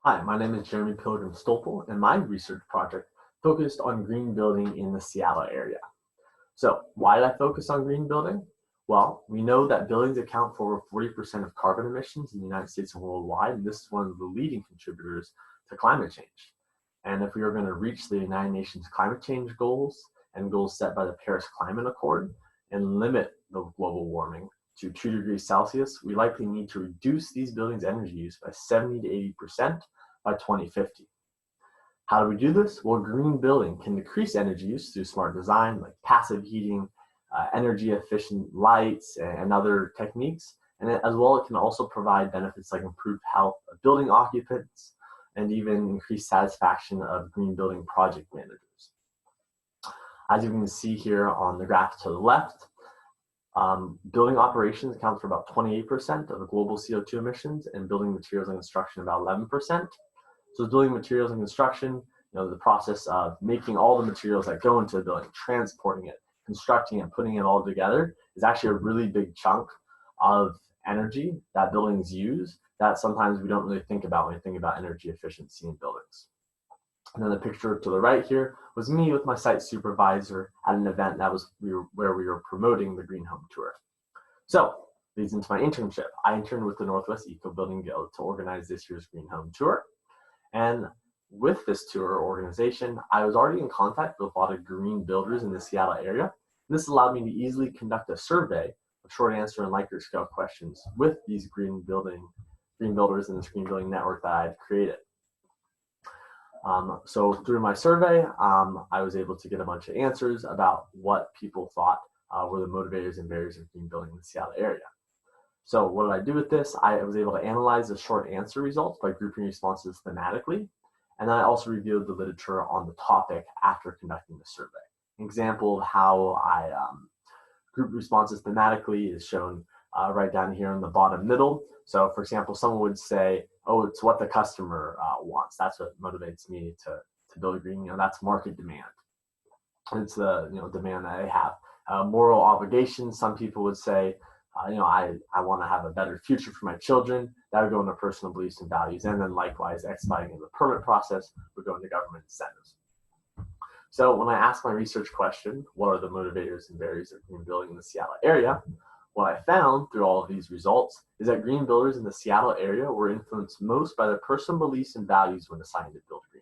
Hi, my name is Jeremy Pilgrim Stoppel, and my research project focused on green building in the Seattle area. So, why did I focus on green building? Well, we know that buildings account for over 40% of carbon emissions in the United States and worldwide, and this is one of the leading contributors to climate change. And if we are going to reach the United Nations climate change goals and goals set by the Paris Climate Accord and limit the global warming to 2 degrees Celsius, we likely need to reduce these buildings' energy use by 70 to 80% by 2050. How do we do this? Well, green building can decrease energy use through smart design like passive heating, energy efficient lights, and other techniques. And as well, it can also provide benefits like improved health of building occupants and even increased satisfaction of green building project managers. As you can see here on the graph to the left, building operations account for about 28% of the global CO2 emissions, and building materials and construction about 11%. So building materials and construction, the process of making all the materials that go into the building, transporting it, constructing it, putting it all together is actually a really big chunk of energy that buildings use that sometimes we don't really think about when we think about energy efficiency in buildings. And then the picture to the right here was me with my site supervisor at an event that was where we were promoting the Green Home Tour. So leads into my internship. I interned with the Northwest Eco Building Guild to organize this year's Green Home Tour. And with this tour organization, I was already in contact with a lot of green builders in the Seattle area. And this allowed me to easily conduct a survey of short answer and Likert scale questions with these green builders in this green building network that I had created. So through my survey, I was able to get a bunch of answers about what people thought were the motivators and barriers of green building in the Seattle area. So what did I do with this? I was able to analyze the short answer results by grouping responses thematically. And then I also reviewed the literature on the topic after conducting the survey. An example of how I group responses thematically is shown right down here in the bottom middle. So for example, someone would say, oh, it's what the customer wants. That's what motivates me to build a green, that's market demand. It's the demand that they have. Moral obligations, some people would say, I want to have a better future for my children. That would go into personal beliefs and values. And then likewise, expediting the permit process would go into government incentives. So when I asked my research question, what are the motivators and barriers of green building in the Seattle area? What I found through all of these results is that green builders in the Seattle area were influenced most by their personal beliefs and values when deciding to build green.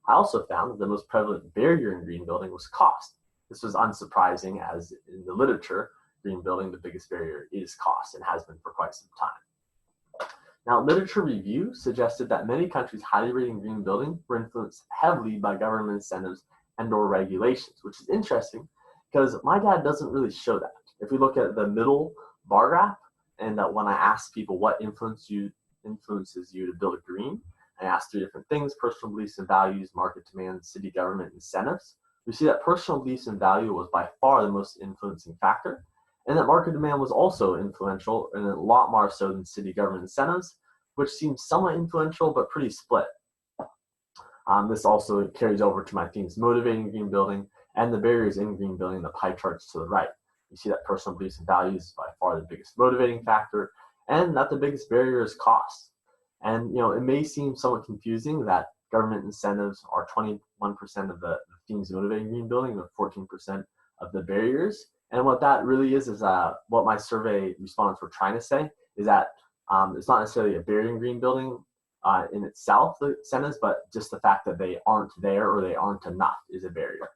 I also found that the most prevalent barrier in green building was cost. This was unsurprising, as in the literature, green building, the biggest barrier is cost and has been for quite some time. Now, literature review suggested that many countries highly rating green building were influenced heavily by government incentives and/or regulations, which is interesting because my data doesn't really show that. If we look at the middle bar graph, and when I asked people what influences you to build green, I asked 3 different things: personal beliefs and values, market demand, city government incentives. We see that personal beliefs and value was by far the most influencing factor, and that market demand was also influential, and a lot more so than city government incentives, which seems somewhat influential but pretty split. This also carries over to my themes motivating green building and the barriers in green building, the pie charts to the right. You see that personal beliefs and values is by far the biggest motivating factor, and that the biggest barrier is cost. And it may seem somewhat confusing that government incentives are 21% of the themes motivating green building, or 14% of the barriers. And what that really is what my survey respondents were trying to say is that it's not necessarily a barrier in green building in itself, the incentives, but just the fact that they aren't there or they aren't enough is a barrier.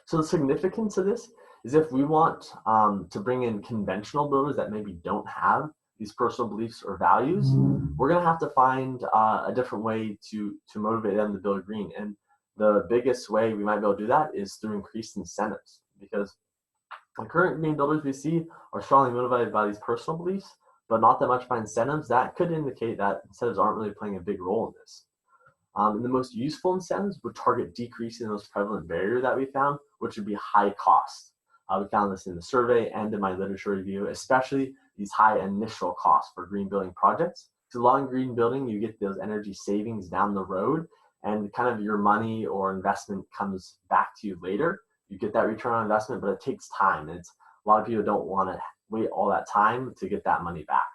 So the significance of this is if we want to bring in conventional builders that maybe don't have these personal beliefs or values, we're going to have to find a different way to motivate them to build green. And the biggest way we might be able to do that is through increased incentives, because the current green builders we see are strongly motivated by these personal beliefs, but not that much by incentives. That could indicate that incentives aren't really playing a big role in this. And the most useful incentives would target decreasing the most prevalent barrier that we found, which would be high cost. We found this in the survey and in my literature review, especially these high initial costs for green building projects. Because a lot in green building, you get those energy savings down the road, and kind of your money or investment comes back to you later. You get that return on investment, but it takes time. And a lot of people don't want to wait all that time to get that money back.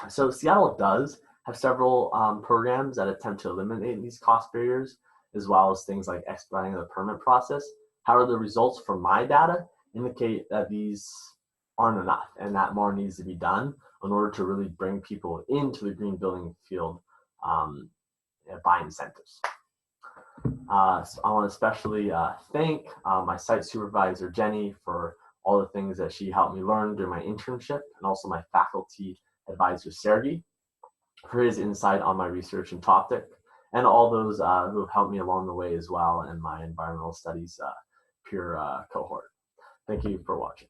So Seattle does have several programs that attempt to eliminate these cost barriers, as well as things like expediting the permit process. However, the results from my data indicate that these aren't enough and that more needs to be done in order to really bring people into the green building field by incentives. So I want to especially thank my site supervisor, Jenny, for all the things that she helped me learn during my internship, and also my faculty advisor, Sergey, for his insight on my research and topic, and all those who have helped me along the way as well in my environmental studies peer cohort. Thank you for watching.